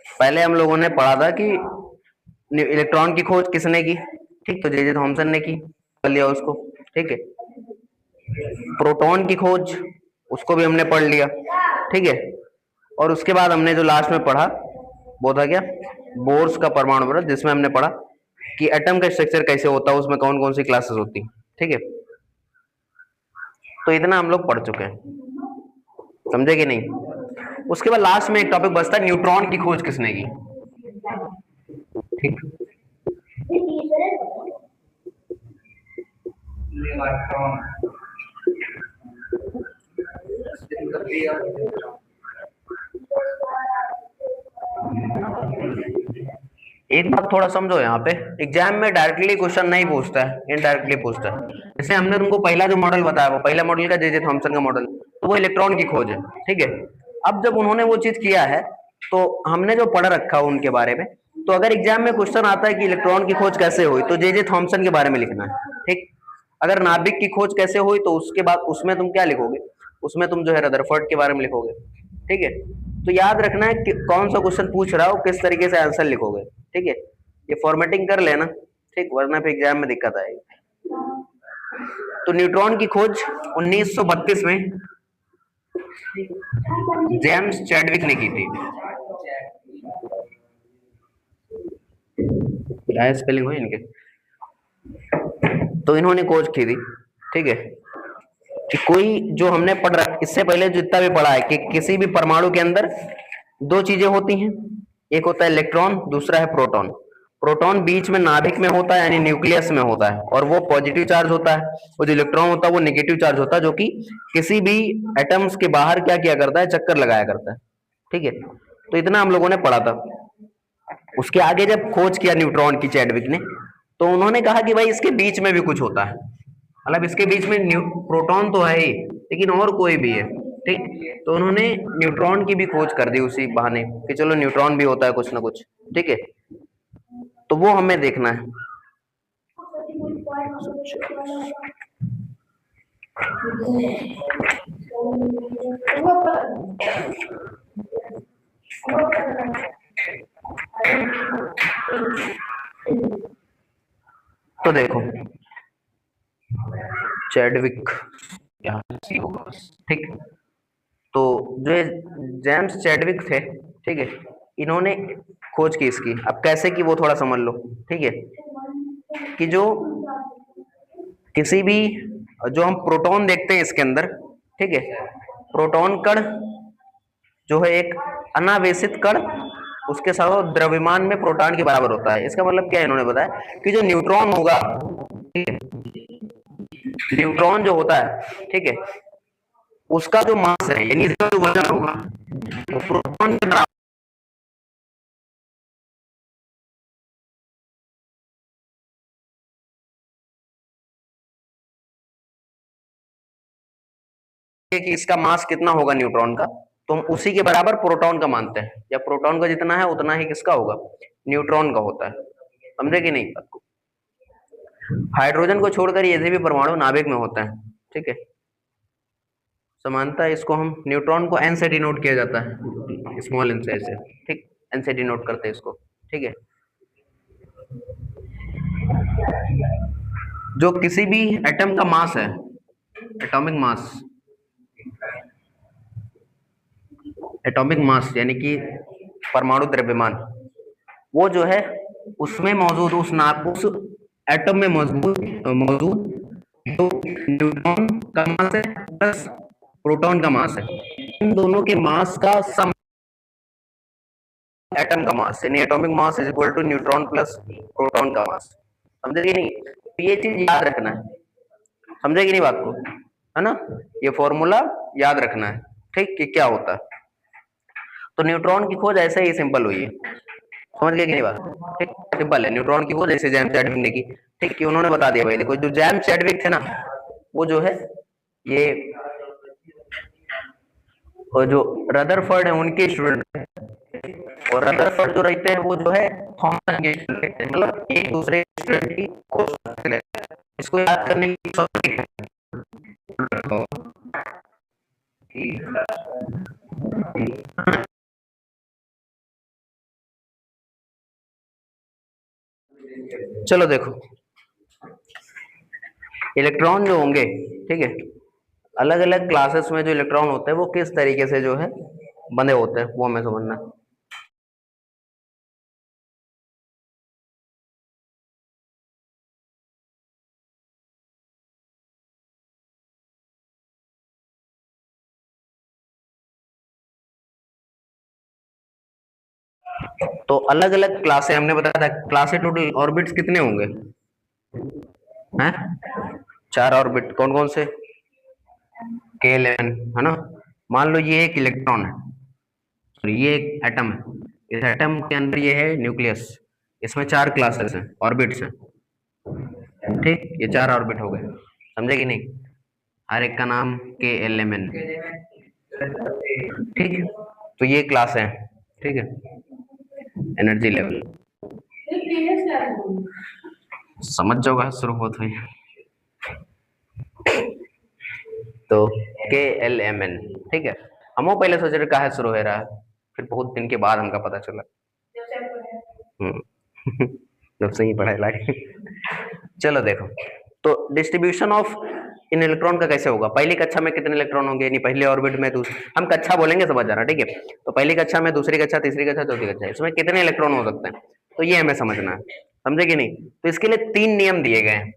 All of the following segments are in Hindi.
पहले हम लोगों ने पढ़ा था कि इलेक्ट्रॉन की खोज किसने की, ठीक, तो जे थॉमसन ने की, कर लिया उसको, ठीक है। प्रोटॉन की खोज, उसको भी हमने पढ़ लिया, ठीक है। और उसके बाद हमने जो लास्ट में पढ़ा वो था क्या, बोर्स का परमाणु पढ़ा, जिसमें हमने पढ़ा कि एटम का स्ट्रक्चर कैसे होता है, उसमें कौन कौन सी क्लासेस होती, ठीक है। तो इतना हम लोग पढ़ चुके हैं, समझे कि नहीं। उसके बाद लास्ट में एक टॉपिक बचता है, न्यूट्रॉन की खोज किसने की, ठीक। एक बात थोड़ा समझो, यहाँ पे एग्जाम में डायरेक्टली क्वेश्चन नहीं पूछता है, इनडायरेक्टली पूछता है। जैसे हमने तुमको पहला जो मॉडल बताया, वो पहला मॉडल का जे थॉमसन का मॉडल, तो वो इलेक्ट्रॉन की खोज है, ठीक है। अब जब उन्होंने वो चीज किया है, तो हमने जो पढ़ रखा है उनके बारे में, तो अगर एग्जाम में क्वेश्चन आता है कि इलेक्ट्रॉन की खोज कैसे हुई, तो जे थॉमसन के बारे में लिखना है, ठीक। अगर नाभिक की खोज कैसे हुई, तो उसके बाद उसमें तुम क्या लिखोगे, उसमें तुम जो है रदरफोर्ड के बारे में लिखोगे, ठीक है। तो याद रखना है कि कौन सा क्वेश्चन पूछ रहा हो, किस तरीके से आंसर लिखोगे, ठीक है। ये फॉर्मेटिंग कर लेना, ठीक, वरना फिर एग्जाम में दिक्कत आएगी। तो न्यूट्रॉन की खोज 1932 में जेम्स चैडविक ने की थी। क्या स्पेलिंग हुई इनके, तो इन्होंने खोज की थी, ठीक है। कि कोई जो हमने पढ़ रहा इससे पहले जितना भी पढ़ा है कि किसी भी परमाणु के अंदर दो चीजें होती हैं, एक होता है इलेक्ट्रॉन, दूसरा है प्रोटॉन। प्रोटॉन बीच में नाभिक में होता है, यानी न्यूक्लियस में होता है, और वो पॉजिटिव चार्ज होता है। वो जो इलेक्ट्रॉन होता है वो नेगेटिव चार्ज होता है, जो कि किसी भी एटम्स के बाहर क्या किया करता है, चक्कर लगाया करता है, ठीक है। तो इतना हम लोगों ने पढ़ा था। उसके आगे जब खोज किया न्यूट्रॉन की चैडविक ने, तो उन्होंने कहा कि भाई इसके बीच में भी कुछ होता है, मतलब इसके बीच में प्रोटॉन तो है ही, लेकिन और कोई भी है, ठीक। तो उन्होंने न्यूट्रॉन की भी खोज कर दी उसी बहाने कि चलो न्यूट्रॉन भी होता है कुछ ना कुछ, ठीक है। तो वो हमें देखना है। तो देखो, चैडविक यहाँ से होगा, ठीक। तो जो जेम्स चैडविक थे, ठीक है, इन्होंने खोज की इसकी। अब कैसे की वो थोड़ा समझ लो, ठीक है। कि जो किसी भी, जो हम प्रोटॉन देखते हैं इसके अंदर, ठीक है, प्रोटॉन कण जो है एक अनावेशित कण, उसके साथ द्रव्यमान में प्रोटॉन के बराबर होता है। इसका मतलब क्या है, इन्होंने बताया कि जो न्यूट्रॉन होगा, ठीक है, न्यूट्रॉन जो होता है, ठीक है, उसका जो मास है, यानी इसका जो वजन होगा, वो प्रोटॉन के बराबर है कि इसका मास कितना होगा न्यूट्रॉन का, तो हम उसी के बराबर प्रोटॉन का मानते हैं, या प्रोटॉन का जितना है उतना ही किसका होगा, न्यूट्रॉन का होता है। समझे कि नहीं। हाइड्रोजन को छोड़कर ये भी परमाणु नाभिक में होता है, ठीक है। समानता इसको हम न्यूट्रॉन को एन से डिनोट किया जाता है, स्मॉल एन से ऐसे, ठीक, एन से डिनोट करते हैं इसको, ठीक है। जो किसी भी एटम का मास है, एटॉमिक मास, एटॉमिक मास यानी कि परमाणु द्रव्यमान, वो जो है उसमें मौजूद उस एटम में मौजूद मौजूद जो न्यूट्रॉन का मास है प्लस प्रोटॉन का मास है, इन दोनों के मास का सम एटम का मास, यानी atomic mass is equal to neutron plus proton का मास। समझे कि नहीं। तो ये चीज याद रखना है, समझे कि नहीं बात को, है ना। ये फॉर्मूला याद रखना है, ठीक, कि क्या होता है। तो न्यूट्रॉन की खोज ऐसे ही सिंपल हुई है, समझ गए कि नहीं बात, ठीक, सिंपल है। न्यूट्रॉन की खोज जैसे जेम्स चैडविक ने की, ठीक, कि उन्होंने बता दिया भाई, देखो जो जेम्स चैडविक थे ना, वो जो है ये, और जो रदरफोर्ड है उनके स्टूडेंट, और रदरफोर्ड जो रहते हैं वो जो है थॉमसन के स्टूडेंट, मतलब एक दूसरे स्टूडेंट की खोज करते रहते हैं। इसको याद करने की चलो देखो, इलेक्ट्रॉन जो होंगे, ठीक है, अलग अलग क्लासेस में जो इलेक्ट्रॉन होते हैं वो किस तरीके से जो है बंधे होते हैं वो हमें समझना है। तो अलग अलग क्लासे हमने बताया था, क्लासे टोटल ऑर्बिट्स कितने होंगे हैं? 4 ऑर्बिट। कौन कौन से? K11 है ना। मान लो ये एक इलेक्ट्रॉन है, तो ये एक एटम है, इस एटम के अंदर ये है न्यूक्लियस, इसमें 4 क्लासेस हैं, ऑर्बिट्स हैं, ठीक, ये 4 ऑर्बिट हो गए, समझे कि नहीं? हर एक का नाम K11, ठीक है, तो ये क्लास है, ठीक है, एनर्जी लेवल समझ जाओगा शुरू होता है। तो K11, ठीक है, हम पहले सोच रहे कहा शुरू हो रहा है, फिर बहुत दिन के बाद हमका पता चला। जब से ही पढ़ाई लागे। चलो देखो, तो डिस्ट्रीब्यूशन ऑफ इन इलेक्ट्रॉन का कैसे होगा? पहली कक्षा में कितने इलेक्ट्रॉन होंगे, यानी पहले ऑर्बिट में, हम कक्षा बोलेंगे समझ जाना, ठीक है, तो पहली कक्षा में, दूसरी कक्षा, तीसरी कक्षा, चौथी कक्षा, इसमें कितने इलेक्ट्रॉन हो सकते हैं, तो ये हमें समझना है, समझे कि नहीं? तो इसके लिए 3 नियम दिए गए हैं,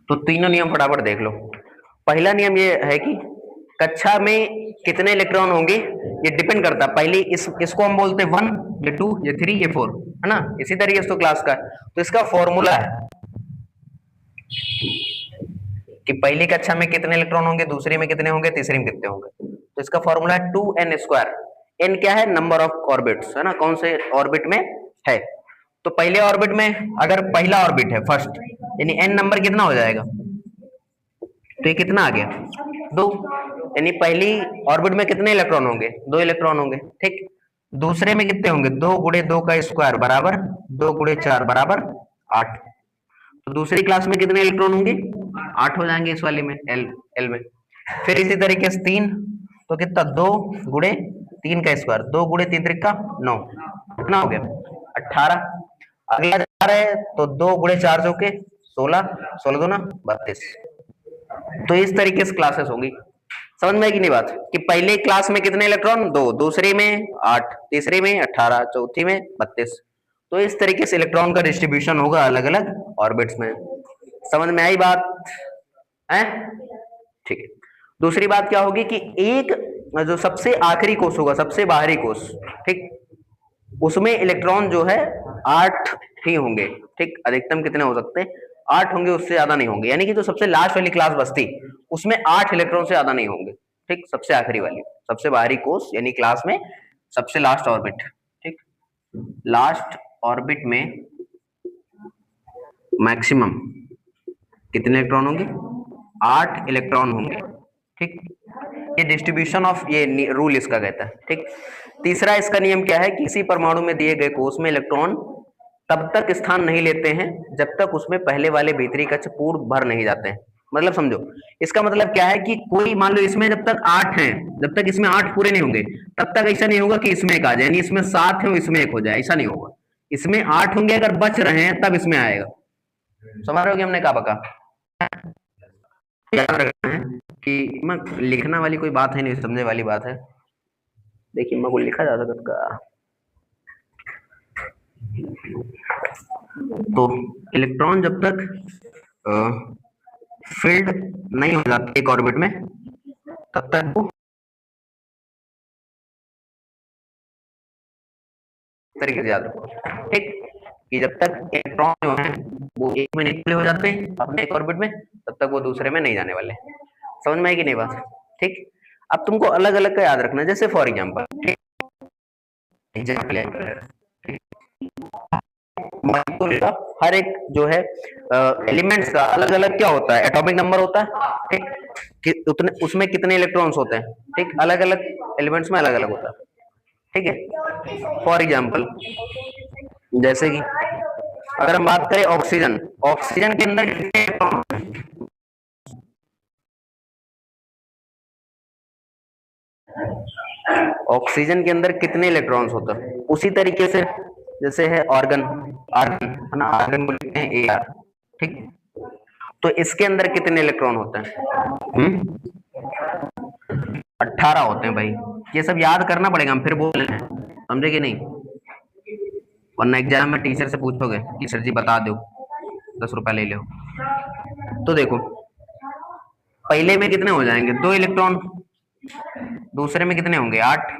तो तीनों नियम फटाफट देख लो। पहला नियम ये है कि कक्षा में कितने इलेक्ट्रॉन होंगे ये डिपेंड करता है, पहले इसको हम बोलते हैं 1, ये 2, ये 3, ये 4, है ना, इसी तरीके से तो क्लास का, तो इसका फॉर्मूला है कि पहली कक्षा में कितने इलेक्ट्रॉन होंगे, दूसरी में कितने होंगे, तीसरी में कितने होंगे, तो इसका फॉर्मूला है 2n²। n क्या है? नंबर ऑफ ऑर्बिट्स, है ना, कौन से ऑर्बिट में है, तो पहले ऑर्बिट में अगर पहला ऑर्बिट है फर्स्ट, यानी n नंबर कितना हो जाएगा, तो ये कितना आ गया 2, यानी पहली ऑर्बिट में कितने इलेक्ट्रॉन होंगे, 2 इलेक्ट्रॉन होंगे, ठीक, दूसरे में कितने होंगे, 2 गुणे 2 का स्क्वायर बराबर 2 गुणे 4 बराबर 8, तो दूसरी क्लास में कितने इलेक्ट्रॉन होंगे, 8 हो जाएंगे इस वाली में, एल में। फिर इसी तरीके से 3, तो कितना 2 गुणे 3 का स्क्वायर, 2 गुणे 3 त्रिक का 9, कितना हो गया 18। अगला जा रहा है तो 2 गुणे 4 चौके 16, 16 दूना 32, तो इस तरीके से क्लासेस होगी। समझ में आई कि नहीं बात, कि पहले क्लास में कितने इलेक्ट्रॉन, 2, दूसरी में 8, तीसरी में 18, चौथी में 32, तो इस तरीके से इलेक्ट्रॉन का डिस्ट्रीब्यूशन होगा अलग अलग ऑर्बिट्स में। समझ में आई बात है? ठीक है। दूसरी बात क्या होगी कि एक जो सबसे आखिरी कोष होगा, सबसे बाहरी कोष, ठीक, उसमें इलेक्ट्रॉन जो है 8 ही होंगे, ठीक, अधिकतम कितने हो सकते हैं, 8 होंगे, उससे ज्यादा नहीं होंगे, यानी कि जो सबसे लास्ट वाली क्लास बचती उसमें 8 इलेक्ट्रॉन से ज्यादा नहीं होंगे, ठीक, सबसे आखिरी वाली, सबसे बाहरी कोष यानी क्लास में सबसे लास्ट ऑर्बिट, ठीक, लास्ट ऑर्बिट में मैक्सिमम कितने इलेक्ट्रॉन होंगे, 8 इलेक्ट्रॉन होंगे, ठीक, ये डिस्ट्रीब्यूशन ऑफ, ये रूल इसका कहता है, ठीक। तीसरा इसका नियम क्या है, किसी परमाणु में दिए गए कोष में इलेक्ट्रॉन तब तक स्थान नहीं लेते हैं जब तक उसमें पहले वाले भीतरी कक्ष पूर्ण भर नहीं जाते हैं, मतलब समझो, इसका मतलब क्या है कि कोई मान लो इसमें जब तक 8 हैं, जब तक इसमें 8 पूरे नहीं होंगे तब तक ऐसा नहीं होगा कि इसमें एक आ जाए, यानी इसमें 7 है इसमें एक हो जाए, ऐसा नहीं होगा, इसमें 8 होंगे, अगर बच रहे हैं तब इसमें आएगा। समझ रहे हो कि हमने कहा पका, याद रखना है कि मैं लिखना वाली कोई बात है नहीं, समझने वाली बात है। देखिए मैं को लिखा जा सकता, तो इलेक्ट्रॉन जब तक फील्ड नहीं हो जाता एक ऑर्बिट में तब तक वो तरीके से याद रखो, ठीक, कि जब तक इलेक्ट्रॉन जो है वो एक में निकले हो जाते हैं अपने एक ऑर्बिट में तब तक वो दूसरे में नहीं जाने वाले। समझ में आई कि नहीं बात, ठीक। अब तुमको अलग अलग का याद रखना है, जैसे फॉर एग्जाम्पल, हर एक जो है एलिमेंट्स का अलग अलग क्या होता है, एटॉमिक नंबर होता है, ठीक, कि उतने उसमें कितने इलेक्ट्रॉन्स होते हैं, ठीक, अलग अलग एलिमेंट्स में अलग अलग होता है, ठीक है। फॉर एग्जाम्पल जैसे कि अगर हम बात करें ऑक्सीजन, ऑक्सीजन के अंदर कितने इलेक्ट्रॉन, ऑक्सीजन के अंदर कितने इलेक्ट्रॉन्स होते हैं, उसी तरीके से जैसे है ऑर्गन, आर्गन है ना, आर्गन को लिखते हैं AR, ठीक। तो इसके अंदर कितने इलेक्ट्रॉन होते हैं? 18 होते हैं भाई। ये सब याद करना पड़ेगा, हम फिर बोल रहे हैं, समझे कि नहीं? वरना एग्जाम में टीचर से पूछोगे कि सर जी बता दो, 10 रुपया ले लो। तो देखो पहले में कितने हो जाएंगे? 2 इलेक्ट्रॉन। दूसरे में कितने होंगे? 8।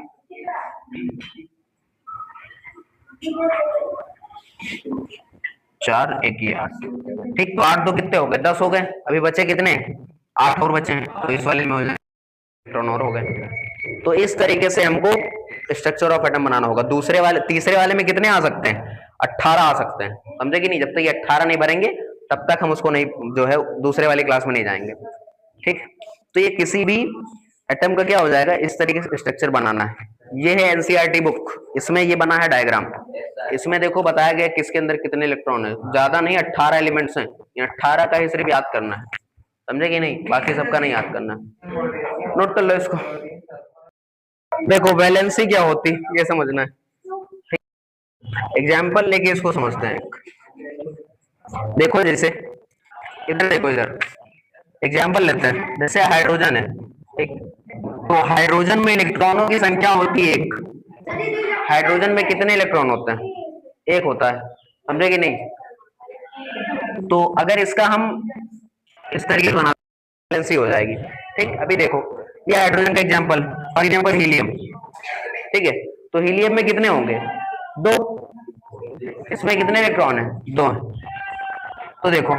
चार एक ही 8, ठीक। तो 8 2 कितने हो गए? 10 हो गए। अभी बचे कितने? 8 और बचे हैं, तो इस वाले में हो जाए इलेक्ट्रॉन और हो गए। तो इस तरीके से हमको स्ट्रक्चर ऑफ एटम बनाना होगा। दूसरे वाले, तीसरे वाले में कितने आ सकते हैं? 18 आ सकते हैं, समझे कि नहीं? जब तक ये 18 नहीं भरेंगे तब तक हम उसको नहीं, जो है दूसरे वाली क्लास में नहीं जाएंगे, ठीक। तो ये किसी भी एटम का क्या हो जाएगा, इस तरीके से स्ट्रक्चर बनाना है। ये है एनसीईआरटी बुक, इसमें ये बना है डायग्राम। इसमें देखो बताया गया किसके अंदर कितने इलेक्ट्रॉन है। ज्यादा नहीं, 18 एलिमेंट्स हैं। 18 का ही सिर्फ याद करना है, समझे कि नहीं? बाकी सबका नहीं याद करना। नोट कर लो इसको। देखो वैलेंसी क्या होती ये समझना है, एग्जाम्पल लेके इसको समझते हैं। देखो जैसे इधर देखो, इधर एग्जाम्पल लेते हैं। जैसे हाइड्रोजन है, ठीक। तो हाइड्रोजन में इलेक्ट्रॉनों की संख्या होती है 1। हाइड्रोजन में कितने इलेक्ट्रॉन होते हैं? 1 होता है, समझे कि नहीं? तो अगर इसका हम इस तरीके से बना, वैलेंसी हो जाएगी, ठीक। अभी देखो ये हाइड्रोजन का एग्जाम्पल, फॉर एग्जाम्पल हीलियम, ठीक है। तो हीलियम में कितने होंगे? 2। इसमें कितने इलेक्ट्रॉन है? 2। तो देखो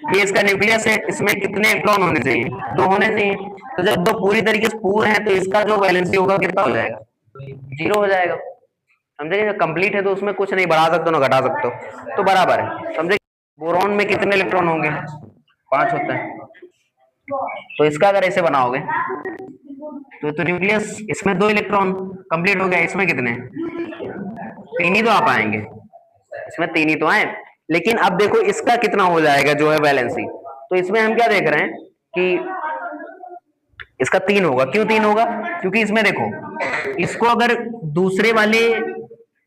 ये इसका न्यूक्लियस है, इसमें कितने इलेक्ट्रॉन होने चाहिए? 2 होने चाहिए। तो जब 2 पूरी तरीके से पूरे हैं तो इसका जो वैलेंसी होगा कितना हो जाएगा? 0 हो जाएगा, समझे? कंप्लीट है तो उसमें कुछ नहीं बढ़ा सकते ना घटा सकते हो, तो बराबर है, समझे? बोरॉन में कितने इलेक्ट्रॉन होंगे? 5 होते हैं। तो इसका अगर ऐसे बनाओगे तो न्यूक्लियस, इसमें 2 इलेक्ट्रॉन कंप्लीट हो गया। इसमें कितने? 3 ही तो आ पाएंगे, इसमें 3 ही तो आए। लेकिन अब देखो इसका कितना हो जाएगा जो है वैलेंसी। तो इसमें हम क्या देख रहे हैं कि इसका 3 होगा। क्यों 3 होगा? क्योंकि इसमें देखो, इसको अगर दूसरे वाले,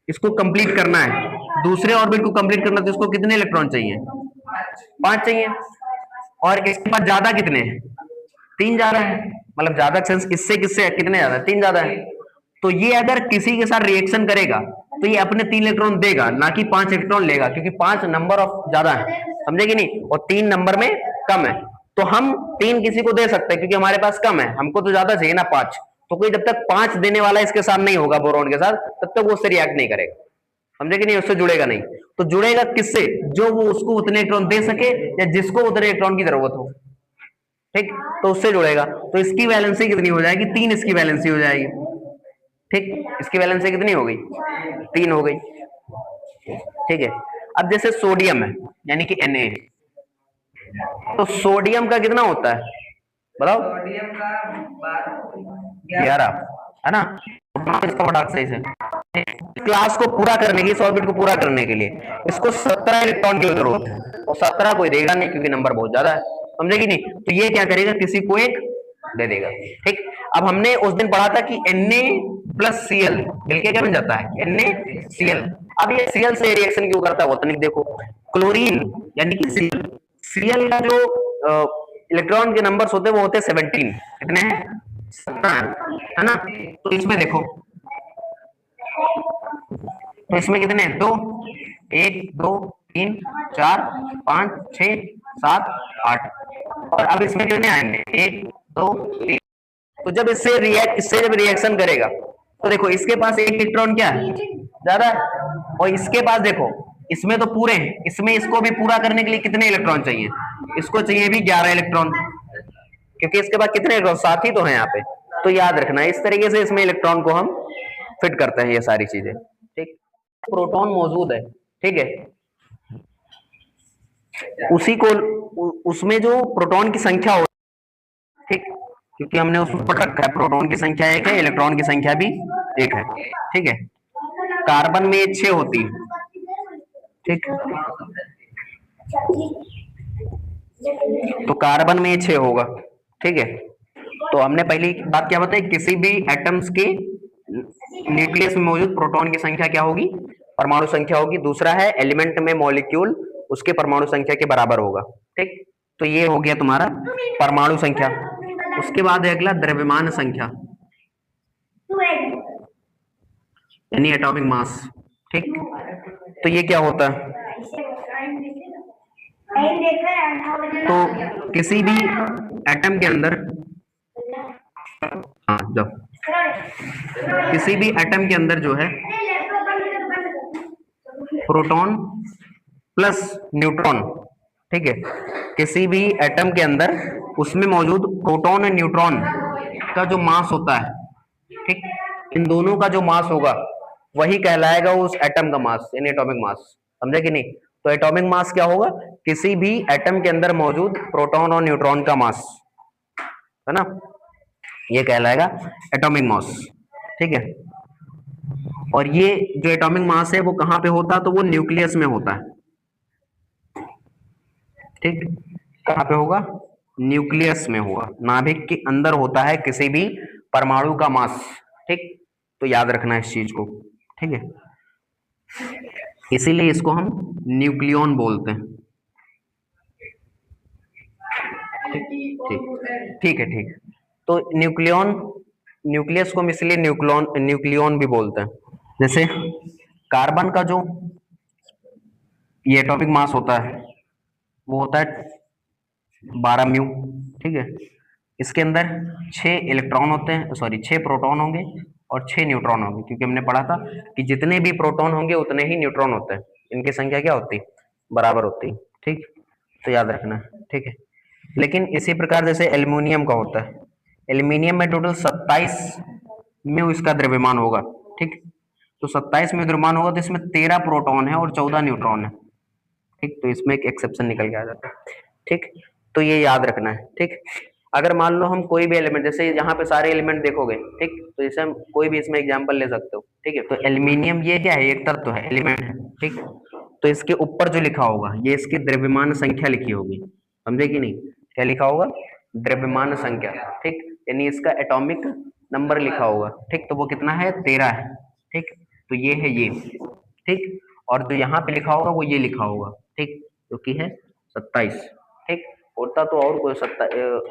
इसको कंप्लीट करना है, दूसरे ऑर्बिट को कंप्लीट करना, तो इसको कितने इलेक्ट्रॉन चाहिए? 5 चाहिए। और इसके पास ज्यादा कितने हैं? 3 ज्यादा है, मतलब ज्यादा सेंस इससे किससे कितने ज्यादा? 3 ज्यादा है। तो ये अगर किसी के साथ रिएक्शन करेगा तो ये अपने 3 इलेक्ट्रॉन देगा, ना कि 5 इलेक्ट्रॉन लेगा, क्योंकि 5 नंबर ऑफ ज्यादा है, समझे कि नहीं? और 3 नंबर में कम है। तो हम 3 किसी को दे सकते हैं क्योंकि हमारे पास कम है, हमको तो ज्यादा चाहिए ना 5। तो कोई जब तक 5 देने वाला इसके साथ नहीं होगा, बोरॉन के साथ, तब तक वो उससे रिएक्ट नहीं करेगा, समझे कि नहीं? उससे जुड़ेगा नहीं। तो जुड़ेगा किससे? जो वो उसको उतने इलेक्ट्रॉन दे सके या जिसको उतने इलेक्ट्रॉन की जरूरत हो, ठीक। तो उससे जुड़ेगा। तो इसकी वैलेंसी कितनी हो जाएगी? 3 इसकी वैलेंसी हो जाएगी, ठीक। इसकी वैलेंसी कितनी हो गई? 3 हो गई, ठीक है। अब जैसे सोडियम है, यानी कि Na, तो सोडियम का कितना होता है बताओ? सोडियम का 11, है ना? इसका फटाक सही से क्लास को पूरा करने के, इस ऑर्बिट को पूरा करने के लिए इसको 17 इलेक्ट्रॉन की जरूरत है, और 17 कोई देगा नहीं क्योंकि नंबर बहुत ज्यादा है, समझे कि नहीं? तो ये क्या करेगा? किसी को एक दे देगा, ठीक। अब हमने उस दिन पढ़ा था कि Na+Cl मिलके क्या बन जाता है? NaCl। अब ये Cl से रिएक्शन क्यों करता है वो तनिक देखो। क्लोरीन यानी कि Cl का जो इलेक्ट्रॉन के नंबर्स होते हैं वो होते हैं 17। कितने हैं? 17, है ना? तो इसमें देखो, तो इसमें कितने हैं? 2, 1 2 3 4 5 6 7 8। और अब इसमें कितने आएंगे? 1 2 3। तो जब इससे जब रिएक्शन करेगा तो देखो इसके पास एक इलेक्ट्रॉन क्या है? ज्यादा है। और इसके पास देखो, इसमें तो पूरे हैं, इसमें इसको भी पूरा करने के लिए कितने इलेक्ट्रॉन चाहिए? इसको चाहिए भी 11 इलेक्ट्रॉन, क्योंकि इसके पास कितने इलेक्ट्रॉन? 7 ही तो है यहाँ पे। तो याद रखना इस तरीके से इसमें इलेक्ट्रॉन को हम फिट करते हैं, ये सारी चीजें, ठीक। प्रोटॉन मौजूद है, ठीक है। उसी को, उसमें जो प्रोटॉन की संख्या हो, ठीक, क्योंकि हमने उसको पढ़ रखा है, प्रोटॉन की संख्या 1 है, इलेक्ट्रॉन की संख्या भी 1 है, ठीक है। कार्बन में 6 होती है, ठीक। तो कार्बन में 6 होगा, ठीक है। तो हमने पहली बात क्या बताई? किसी भी एटम्स के न्यूक्लियस में मौजूद प्रोटॉन की संख्या क्या होगी? परमाणु संख्या होगी, दूसरा है एलिमेंट में मॉलिक्यूल उसके परमाणु संख्या के बराबर होगा। ठीक, तो ये हो गया तुम्हारा परमाणु संख्या। उसके बाद है अगला द्रव्यमान संख्या यानी एटॉमिक मास। ठीक, तो ये क्या होता है? तो किसी भी एटम के अंदर, जब किसी भी एटम के अंदर जो है प्रोटॉन प्लस न्यूट्रॉन, ठीक है, किसी भी एटम के अंदर उसमें मौजूद प्रोटॉन और न्यूट्रॉन का जो मास होता है, ठीक, इन दोनों का जो मास होगा वही कहलाएगा उस एटम का मास यानी एटॉमिक मास। समझे कि नहीं? तो एटॉमिक मास क्या होगा? किसी भी एटम के अंदर मौजूद प्रोटॉन और न्यूट्रॉन का मास, है ना, ये कहलाएगा एटॉमिक मास। ठीक है, और ये जो एटॉमिक मास है वो कहां पे होता है? तो वो न्यूक्लियस में होता है। ठीक, कहां पे होगा? न्यूक्लियस में होगा, नाभिक के अंदर होता है किसी भी परमाणु का मास। ठीक, तो याद रखना इस चीज को। ठीक है, इसीलिए इसको हम न्यूक्लियॉन बोलते हैं। ठीक है, ठीक। तो न्यूक्लियॉन, न्यूक्लियस को हम इसलिए न्यूक्लियॉन भी बोलते हैं। जैसे कार्बन का जो ये एटॉमिक मास होता है वो होता है 12 म्यू। ठीक है, इसके अंदर 6 इलेक्ट्रॉन होते हैं, सॉरी 6 प्रोटॉन होंगे और 6 न्यूट्रॉन होंगे, क्योंकि हमने पढ़ा था कि जितने भी प्रोटॉन होंगे उतने ही न्यूट्रॉन होते हैं, इनकी संख्या क्या होती है? बराबर होती है। ठीक, तो याद रखना है। ठीक है, लेकिन इसी प्रकार जैसे एल्यूमिनियम का होता है, एल्यूमिनियम में टोटल 27 में इसका द्रव्यमान होगा। ठीक, तो 27 में द्रव्यमान होगा तो इसमें 13 प्रोटॉन है और 14 न्यूट्रॉन है। ठीक, तो इसमें एक एक्सेप्शन निकल के आ जाता है। ठीक, तो ये याद रखना है। ठीक, अगर मान लो हम कोई भी एलिमेंट, जैसे यहाँ पे सारे एलिमेंट देखोगे, ठीक, तो जैसे हम कोई भी इसमें एग्जांपल ले सकते हो। ठीक है, तो एल्यूमिनियम ये क्या है? एक तत्व है, एलिमेंट है। ठीक, तो इसके ऊपर जो लिखा होगा ये इसकी द्रव्यमान संख्या लिखी होगी। समझे कि नहीं? क्या लिखा होगा? द्रव्यमान संख्या। ठीक, यानी इसका एटॉमिक नंबर लिखा होगा। ठीक, तो वो कितना है? 13 है। ठीक, तो ये है ये। ठीक, और जो यहाँ पे लिखा होगा वो ये लिखा होगा। ठीक, जो कि है 27। ठीक, होता तो और कोई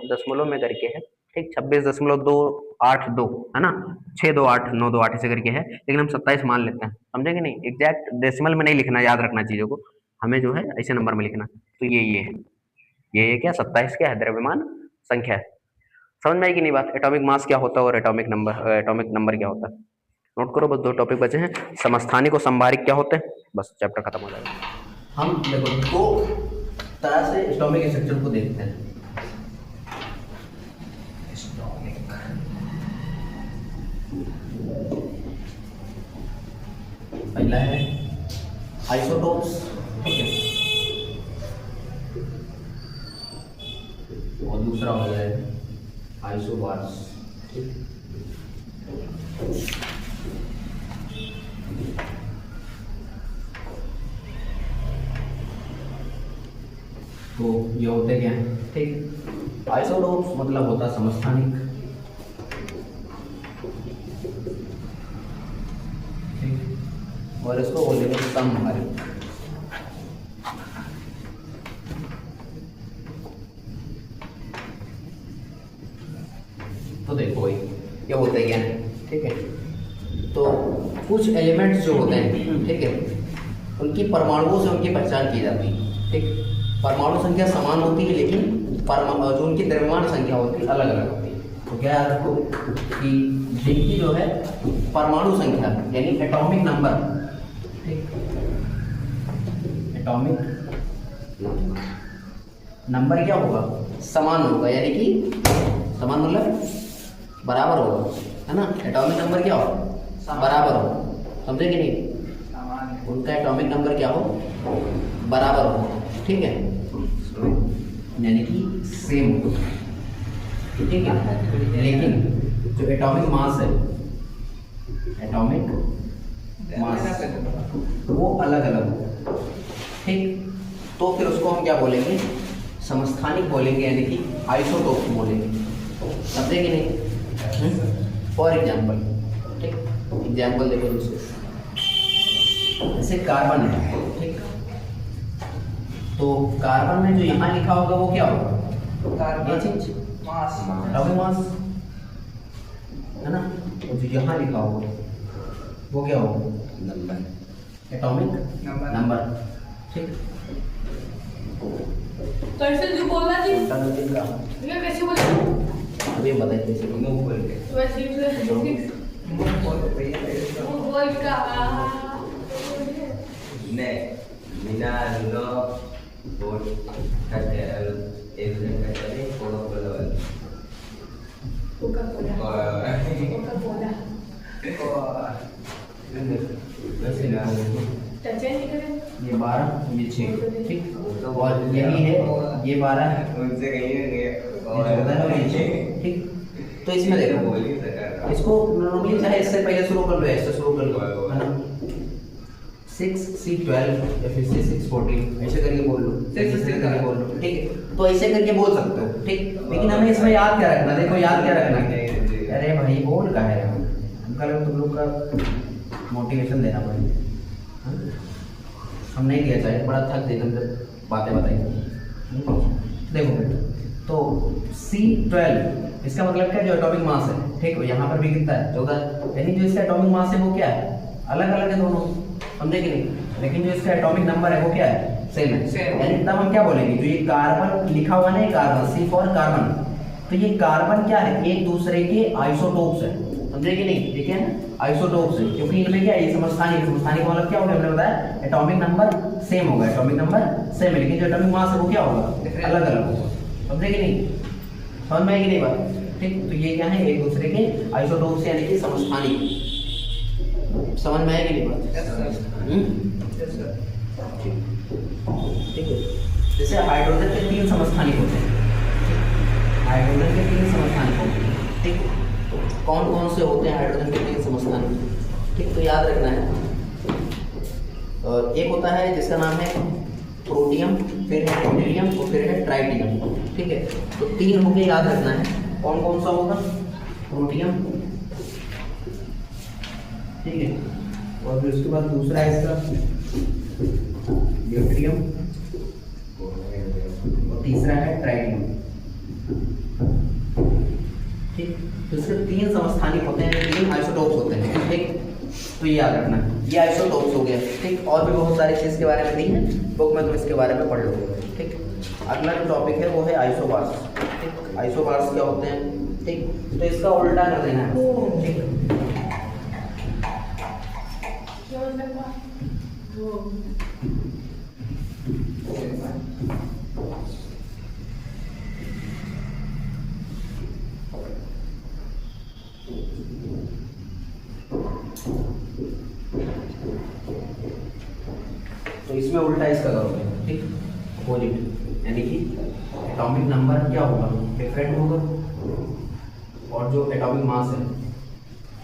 दशमलव में करके है। ठीक, 26.282 है ना, 628 ऐसे करके है, लेकिन हम 27 मान लेते हैं। समझे कि नहीं? एग्जैक्ट डेसिमल में नहीं लिखना, याद रखना चीजों को, हमें जो है ऐसे नंबर में लिखना। तो ये है, ये क्या 27 क्या है? द्रव्यमान संख्या है। समझ में आई कि नहीं बात? एटॉमिक मास क्या होता है और एटॉमिक नंबर क्या होता है? नोट करो, बस 2 टॉपिक बचे हैं। समस्थानिक और संभारिक क्या होते हैं? बस चैप्टर खत्म हो जाएगा। हम देखो 2 तरह से एटॉमिक स्ट्रक्चर को देखते हैं। पहला है आइसोटोप्स, ठीक है, और दूसरा हो जाएगा आइसोबार्स। तो ये होते क्या है? ठीक, आइसोटोप्स मतलब होता है समस्थानिक। ठीक, और इसको बोलेंगे समभारिक। तो देखो ये होते क्या है? ठीक है, तो कुछ एलिमेंट्स जो होते हैं, ठीक है, उनकी परमाणुओं से उनकी पहचान की जाती है। ठीक, परमाणु संख्या समान होती है लेकिन जो उनकी द्रव्यमान संख्या होती है अलग अलग होती है। तो क्या याद रखो कि जिनकी जो है परमाणु संख्या यानी एटॉमिक नंबर, ठीक, एटॉमिक नंबर क्या होगा? समान होगा, यानी कि समान मतलब बराबर होगा, है ना। एटॉमिक नंबर क्या हो? बराबर हो। समझे कि नहीं? उनका एटॉमिक नंबर क्या हो? बराबर हो। ठीक है, यानी कि सेम हो। ठीक है, लेकिन जो एटॉमिक मास है, एटॉमिक मास वो अलग अलग हो। ठीक, तो फिर उसको हम क्या बोलेंगे? समस्थानिक बोलेंगे, यानी कि आइसोटोप बोलेंगे। समझे कि नहीं? फॉर एग्जाम्पल, ठीक, एग्जाम्पल देखो दूसरे, जैसे कार्बन है, ठीक, तो कार्बन में जो यहाँ लिखा होगा वो क्या होगा, ये चीज एटॉमिक मास है ना, और जो यहाँ लिखा होगा वो क्या होगा, नंबर, एटॉमिक नंबर, ठीक। तो ऐसे जो बोला थी ये कैसे बोले, अभी बताइए कैसे बोल के, वैसे ही बोल का ne mina no bot kata event kata ni kola Coca Cola वैसे ना टच नहीं करें, ये 12 ये 6, ठीक, और यही है ये 12 है, उनसे कहीं ये 14 है, ये 6, ठीक। तो इसमें देखो इसको नॉर्मली चाहे इससे पहले शुरू कर लो, ऐसे शुरू कर लो, है ना, 6C12 या फिर 614 ऐसे करके बोल लो, ऐसे करके बोल लो, ठीक है। तो ऐसे करके बोल सकते हो, ठीक। लेकिन हमें इसमें याद क्या रखना, देखो याद क्या रखना है, अरे भाई बोल का है, अंकल तुम लोग का मोटिवेशन देना पड़ेगा, हम नहीं दिया चाहिए, बड़ा थक दे जब बातें बताएंगे। देखो तो C12 इसका मतलब क्या, जो एटॉमिक मास है, ठीक है, यहाँ पर भी कितना है 14, यानी जो इसका एटॉमिक मास है वो क्या है, अलग अलग है दोनों, समझे कि नहीं, लेकिन जो इसका एटॉमिक नंबर है वो क्या है, सेम है। यानी तब हम क्या बोलेंगे, जो ये कार्बन लिखा हुआ है कार्बन, C फॉर कार्बन, तो ये कार्बन क्या है, एक दूसरे के आइसोटोप्स है, समझे कि नहीं, ठीक है ना, आइसोटोप्स है, क्योंकि इनमें क्या है, ये समस्थानिक का मतलब क्या होगा, हमने बताया एटॉमिक नंबर सेम होगा, एटॉमिक नंबर सेम है, लेकिन जो एटॉमिक मास है वो क्या होगा, अलग अलग होगा, समझे कि नहीं, समझ में आएगी नहीं बात, ठीक। तो ये क्या है, एक दूसरे के आइसोटोप्स यानी कि समस्थानिक, समझ में आएगी नहीं बात, ठीक है। जैसे हाइड्रोजन के 3 समस्थानिक होते हैं, हाइड्रोजन के 3 समस्थानिक होते हैं, ठीक, कौन कौन से होते हैं हाइड्रोजन के 3 समस्थानिक, ठीक, तो याद रखना है। और एक होता है जिसका नाम है प्रोटियम, फिर है ड्यूटेरियम और फिर है ट्राइटियम, ठीक है। तो 3 होके याद रखना है, कौन कौन सा होगा, प्रोटियम, ठीक है, और फिर उसके बाद दूसरा है इसका ड्यूटेरियम और तीसरा है ट्राइटियम, ठीक। तो इसके 3 समस्थानिक होते हैं, 3 आइसोटोप्स होते हैं, ठीक। तो ये याद रखना, ये आइसोटोप्स हो गया, ठीक। और भी बहुत सारी चीज़ के बारे में दी है बुक में, तुम इसके बारे में पढ़ लोगे, ठीक। अगला जो टॉपिक है वो है आइसोबार्स, ठीक। आइसोबार्स क्या होते हैं, ठीक, तो इसका उल्टा कर देना है, ठीक। तो इसमें उल्टा इसका करोगे, ठीक, अपोजिट, यानी कि एटॉमिक नंबर क्या होगा, डिफरेंट होगा, और जो एटॉमिक मास है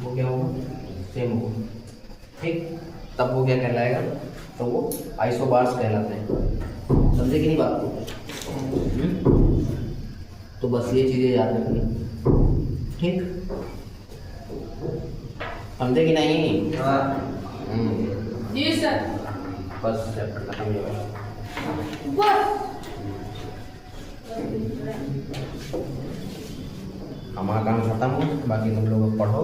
वो क्या होगा, सेम होगा, ठीक। तब वो क्या कहलाएगा, तो वो आइसोबार्स कहलाते हैं, समझे कि नहीं बात को, तो बस ये चीज़ें याद रखनी, ठीक, समझे कि नहीं, जी सर, बस चैप्टर खत्म हो गया, हमारा काम खत्म हो, बाकी तुम लोग पढ़ो।